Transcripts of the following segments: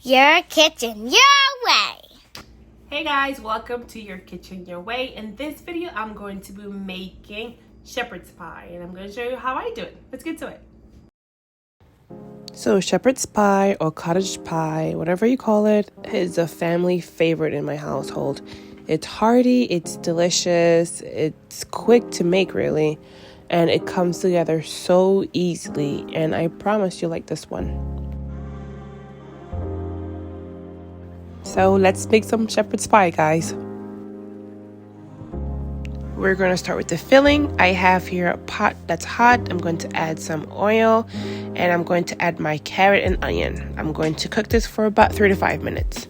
Your kitchen, your way. Hey guys, welcome to Your Kitchen Your Way. In this video, I'm going to be making shepherd's pie, and I'm going to show you how I do it. Let's get to it. So shepherd's pie or cottage pie, whatever you call it, is a family favorite in my household. It's hearty, it's delicious, it's quick to make really, and it comes together so easily, and I promise you'll like this one. So let's make some shepherd's pie, guys. We're going to start with the filling. I have here a pot that's hot. I'm going to add some oil and I'm going to add my carrot and onion. I'm going to cook this for about 3 to 5 minutes.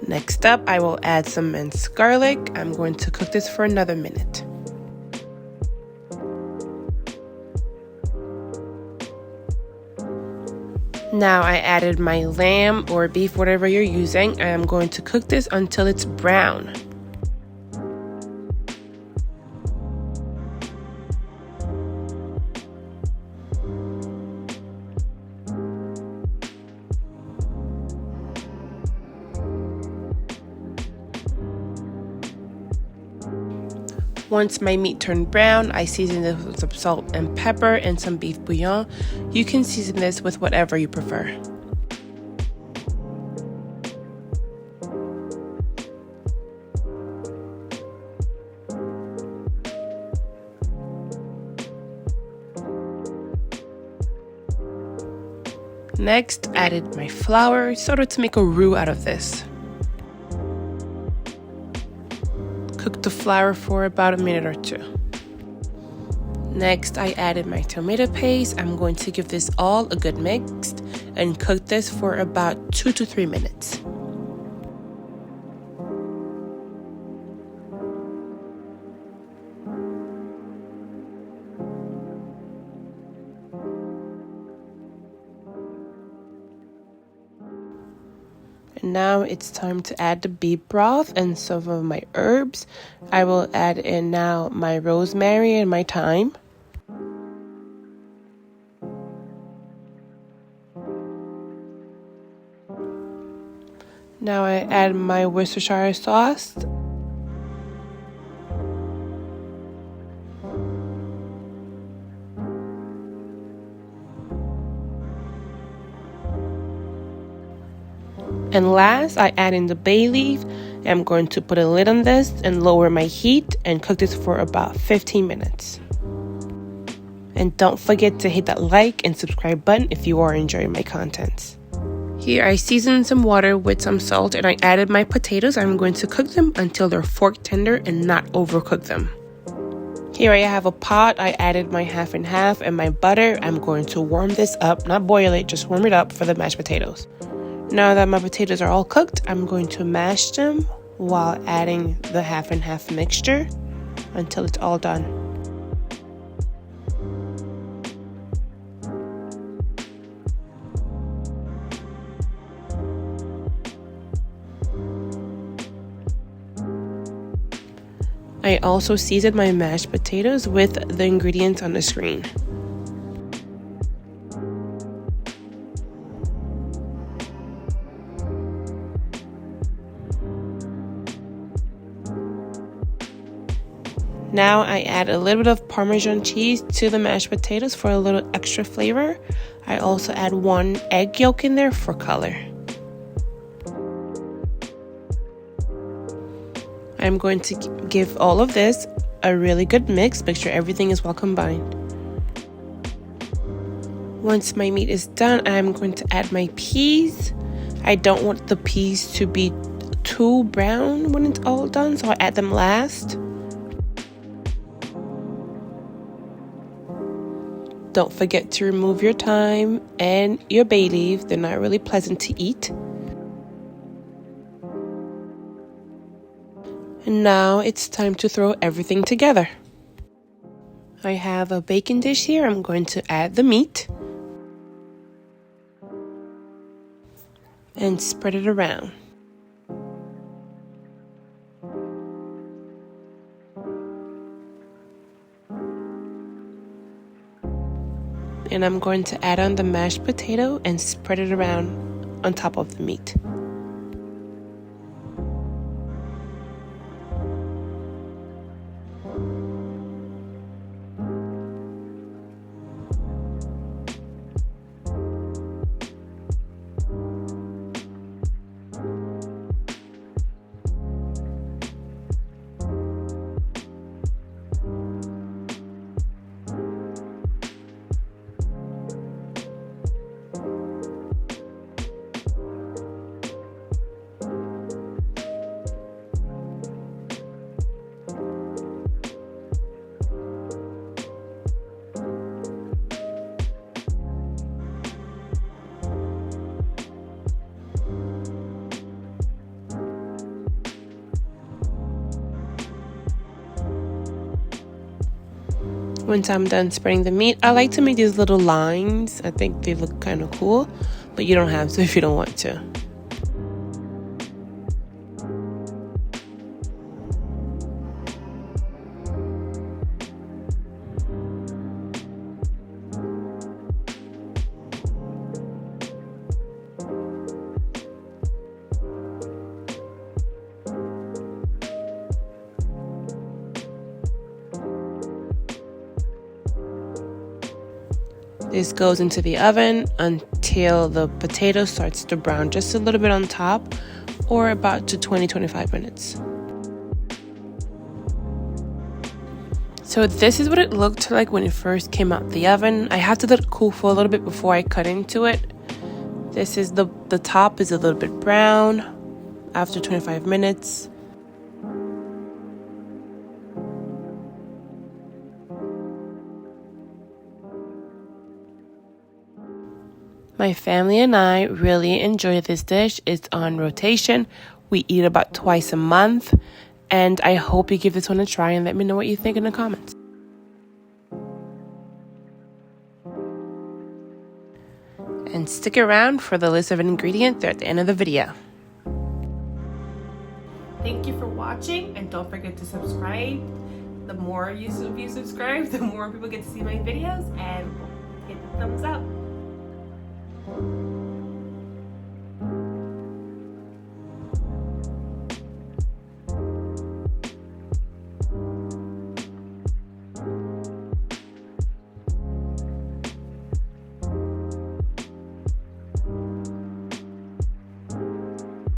Next up, I will add some minced garlic. I'm going to cook this for another minute. Now I added my lamb or beef, whatever you're using. I am going to cook this until it's brown. Once my meat turned brown, I seasoned it with some salt and pepper and some beef bouillon. You can season this with whatever you prefer. Next, added my flour, sort of to make a roux out of this. Cook the flour for about a minute or two. Next, I added my tomato paste. I'm going to give this all a good mix and cook this for about 2 to 3 minutes. Now it's time to add the beef broth and some of my herbs. I will add in now my rosemary and my thyme. Now I add my Worcestershire sauce. And last, I add in the bay leaf. I'm going to put a lid on this and lower my heat and cook this for about 15 minutes. And don't forget to hit that like and subscribe button if you are enjoying my contents. Here I seasoned some water with some salt and I added my potatoes. I'm going to cook them until they're fork tender and not overcook them. Here I have a pot. I added my half and half and my butter. I'm going to warm this up, not boil it, just warm it up for the mashed potatoes. Now that my potatoes are all cooked, I'm going to mash them while adding the half and half mixture until it's all done. I also seasoned my mashed potatoes with the ingredients on the screen. Now I add a little bit of Parmesan cheese to the mashed potatoes for a little extra flavor. I also add 1 egg yolk in there for color. I'm going to give all of this a really good mix. Make sure everything is well combined. Once my meat is done, I'm going to add my peas. I don't want the peas to be too brown when it's all done, so I add them last. Don't forget to remove your thyme and your bay leaf. They're not really pleasant to eat. And now it's time to throw everything together. I have a baking dish here. I'm going to add the meat. and spread it around. And I'm going to add on the mashed potato and spread it around on top of the meat. Once I'm done spreading the meat, I like to make these little lines. I think they look kind of cool, but you don't have to if you don't want to. This goes into the oven until the potato starts to brown just a little bit on top, or about to 20-25 minutes. So this is what it looked like when it first came out the oven. I have to let it cool for a little bit before I cut into it. This is the top is a little bit brown after 25 minutes. My family and I really enjoy this dish. It's on rotation. We eat about twice a month. And I hope you give this one a try and let me know what you think in the comments. And stick around for the list of ingredients at the end of the video. Thank you for watching, and don't forget to subscribe. The more you subscribe, the more people get to see my videos, and hit the thumbs up.